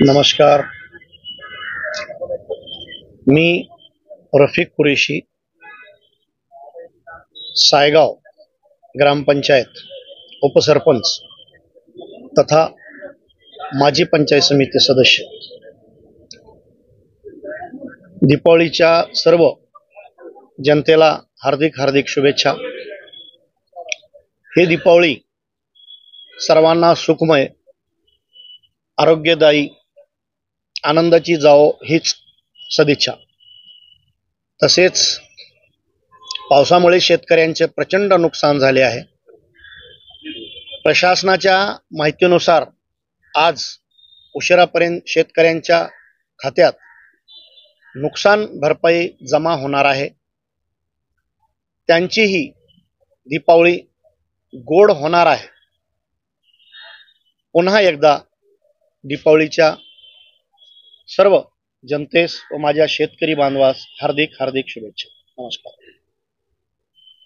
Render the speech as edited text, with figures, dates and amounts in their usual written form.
नमस्कार. मी रफिक कुरेशी, सायगाव ग्रामपंचायत उपसरपंच तथा माजी पंचायत समिती सदस्य. दीपावलीच्या सर्व जनतेला हार्दिक हार्दिक शुभेच्छा. हे दीपावली सर्वांना सुखमय, आरोग्यदायी, आनंदाची जावो हीच सदिच्छा. तसेच पावसामुळे शेतकऱ्यांचे प्रचंड नुकसान झाले आहे. प्रशासनाच्या माहितीनुसार आज उशिरापर्यंत शेतकऱ्यांच्या खात्यात नुकसान भरपाई जमा होणार आहे. त्यांचीही दीपावली गोड होणार आहे. पुन्हा एकदा दीपावलीच्या सर्व जनतेस व माझ्या शेतकरी बांधवास हार्दिक हार्दिक शुभेच्छा. नमस्कार.